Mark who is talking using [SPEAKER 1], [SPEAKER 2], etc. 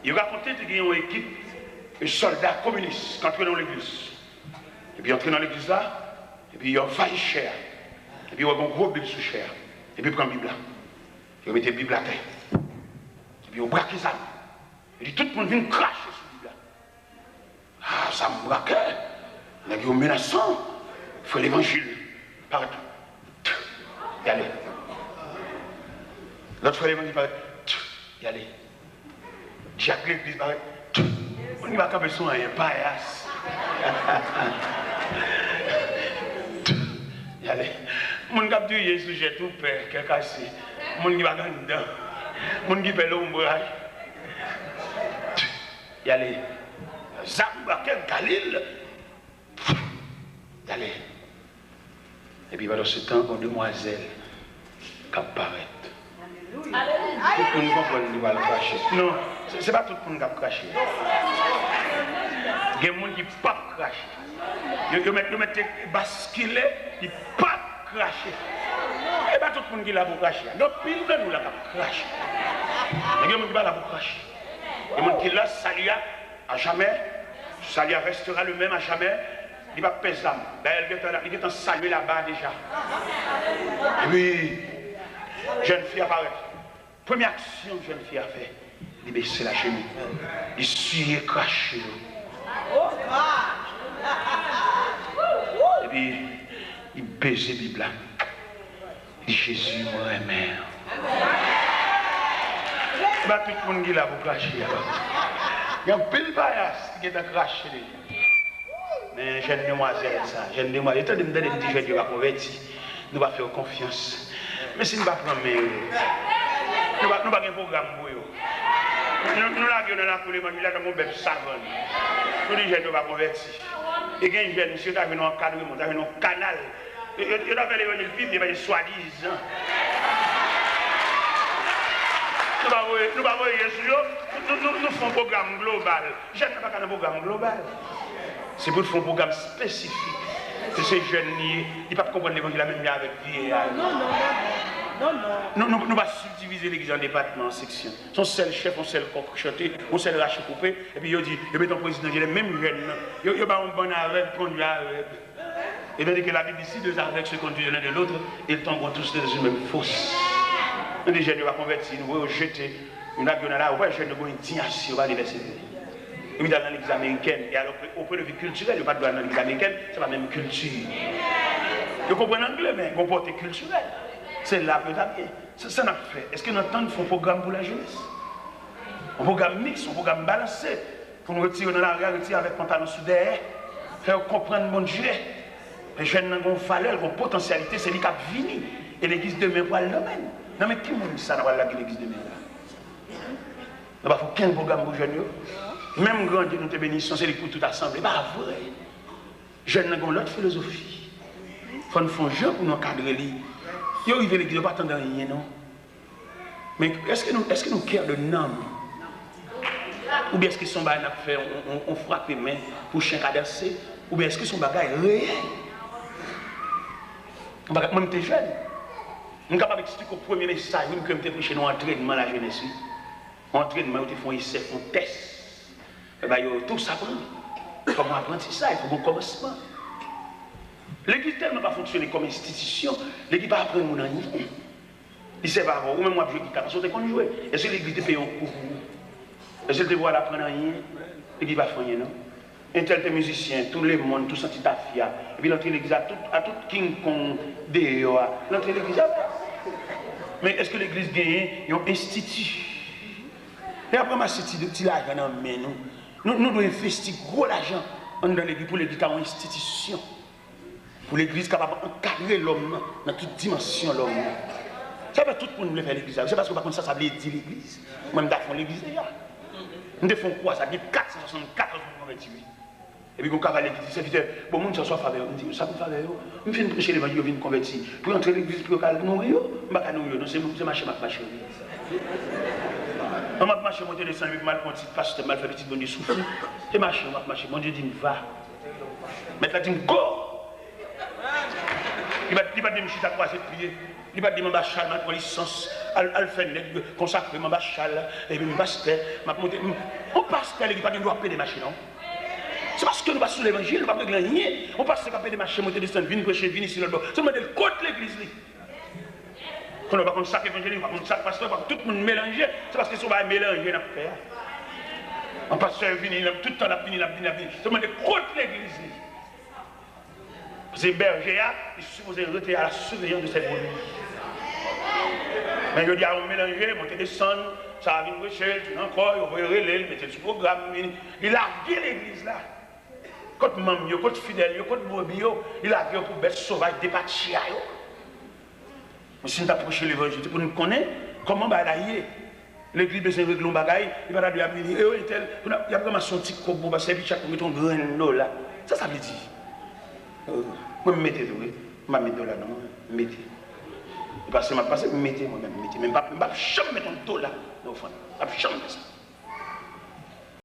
[SPEAKER 1] Il racontait qu'il y a une équipe de soldats communistes qui entraient dans l'église. Et puis, entraient dans l'église là, et puis, ils ont failli cher. Et puis, ils ont un gros Bible sous chair. Et puis, ils prennent la Bible là. Ils mettent la Bible à terre. Et puis, ils braquent les âmes. Et puis, tout le monde vient cracher sur la Bible là. Ah, ça me braquait. Il y a un menaçant. Il faut l'évangile. Partout. Y aller. L'autre fois, l'évangile paraît. Y aller. Jacques l'église paraît. On n'y va pas besoin d'un paillasse. Y aller. Mon cap du Jésus, j'ai tout peur, qu'est cassé. Mon qui va dedans. Mon qui fait l'ombrage. Y aller. Zamba, quel Galil. Y aller. Et puis pendant ce temps, une demoiselle qui apparaît. Tout le monde comprend qu'il va le cracher. Non, ce n'est pas tout le monde qui va cracher. Il y a des gens qui ne peuvent pas cracher. Ils mettent basculer, ils ne peuvent pas cracher. Et pas tout le monde qui l'a pour cracher. Donc, pile de nous l'a pour cracher. Il y a des gens qui ne l'a pas pour cracher. Il y a des gens qui l'a salué à jamais. Salut restera le même à jamais. Il va peser l'âme. Il est en salué là-bas déjà. Et puis, jeune fille apparaît. Première action que jeune fille a fait, il baisse la chemise. Il suit et crache. Et puis, il baise la Bible. Il dit Jésus, moi, mère. Bah, tout le monde qui l'a pour cracher. Il y a un peu de paillasse qui est en cracher. Mais jeune demoiselle, ça, jeune demoiselle, étant donné que nous disons que nous va convertir, nous va faire confiance. Mais si nous ne pas prendre, nous ne pas un programme pour eux. Nous l'avions dans la foule, nous avons un bébé savant. Nous disons que nous va convertir. Et il y a un jeune monsieur qui a vu un encadrement, qui a vu un canal. Il a fait l'évangile Bible, il va dire soi-disant. Nous ne voyons nous faisons un programme global. Je ne fais pas un programme global. C'est pour faire un programme spécifique. Que ces jeunes, ils ne peuvent pas comprendre l'évangile la même avec vieillard. Non. Nous ne pouvons pas subdiviser l'église en départements, en sections. Son seul chef, son seul coq chanté, son seul rachet coupé. Et puis il dit, il met ton président, il est même jeune. Il n'y a pas un bon aveugle, conduit aveugle. Et tandis que la Bible ici, deux aveugles se conduisent l'un de l'autre, ils tombent tous dans une même fosse. Nous, les jeunes, nous va convertir, nous voyons jeter une avion là, on va jeter une indignation à l'université. Et puis dans l'église américaine, et alors au point de vue culturel, il n'y a pas de dans l'église américaine, c'est la même culture. Vous comprenez l'anglais, mais comporté culturel. C'est là que ça vient. Ça n'a pas fait. Est-ce que nous entendons un programme pour la jeunesse? Un programme mixte, un programme balancé, pour nous retirer dans la rue, retirer avec pantalon sous derrière, faire comprendre mon Dieu. Les jeunes ont une valeur, ont une potentialité, c'est lui qui a fini. Et l'église demain pour le domaine. Non mais qui m'a dit ça dans l'église demain là? Il ne faut qu'un programme pour les jeunes. Même grand Dieu nous te bénissons, c'est pour toute assemblée. Pas vrai. Jeunes ont l'autre philosophie. Il faut nous faire un jeu pour nous encadrer. Ils arrivent à l'église, ils ne pas attendre rien, non? Mais est-ce que nous cœur de nom? Ou bien est-ce que son bagage a fait, on frappe les mains pour chien cadencé? Ou bien est-ce que son bagage est réel? Moi, je suis jeune. Je suis capable d'expliquer au premier message que je suis prêché dans l'entraînement la jeunesse. L'entraînement, ils font essai, ils font test. Et bien, tout ça prend. Il faut apprendre ça, il faut un commencement. L'église tellement pas fonctionner comme institution, l'église pas apprendre mon rien. Il sait pas, ou même moi je dis parce que qu'on jouer. Est-ce que l'église te paye un cours? Est-ce que tu vois l'apprendre rien? L'église va faire rien, non? Un tel musicien, tout le monde, tout senti ta fille. Et puis l'entrée de l'église à tout King Kong dehors. L'entrée de l'église. Mais est-ce que l'église gagne un institut? Et après ma cité de petit l'argent dans main nous devons investir gros l'argent dans l'église pour l'église comme institution. Pour l'église capable d'encadrer l'homme dans toute dimension l'homme. Ça veut tout le monde faire l'église. C'est parce que par contre ça veut dire l'église. Même d'affaire l'église déjà. Nous devons quoi? Ça dit 464 convertis. Et puis, quand on va à l'église, c'est vite, bon, monde soit faveur. On dit, ça peut faveur. On vient prêcher l'évangile, on vient convertir. Pour entrer à l'église, pour nourrir, on va nourrir. Non, c'est marché, marché. On va marcher, monter les 100 000 mal petit pasteur, mal fait petit bon Dieu souffle. C'est marché, on va marcher. Mon Dieu dit, va. Maintenant, il dit, go. Il va dire, je suis à croiser de prier. Il va dire, je suis à ma licence. elle fait consacrer ma chale, et puis ma pasteur, ma monté. On pasteur, il n'y a pas de droit à payer des machines, non? C'est parce que nous passons l'évangile, nous ne pouvons pas rien. On passe à payer des machines, monter des stands, venir prêcher, venir ici, là-bas. C'est le contre l'église. Quand on va comme ça, évangile, on va comme ça, pasteur, tout le monde mélanger. C'est parce que si on va mélanger, on va faire. On passe à venir, tout le temps, on va venir. C'est le contre l'église. C'est berger, il est supposé retirer à la surveillance de ses brebis. Mais je dis à on mélanger, monter des sons, ça va venir prêcher, encore, il va relayer, mettre sur le programme. Il a gué l'église là. Quand maman, quand fidèle, quand brebis, il a gué pour bête sauvage, départir. Mais si nous approchons l'évangile, pour nous connaître comment balayer. L'église besoin de régler un bagaille, il va dire, il y a vraiment son petit coco, parce que chaque fois, on met un grain là. Ça veut dire. Moi, je me mets là, non, mettez. Parce que je me mettez moi-même, mettez. Même pas, je ne vais pas mettre un dos là, dans le fond. Je ne vais pas mettre ça.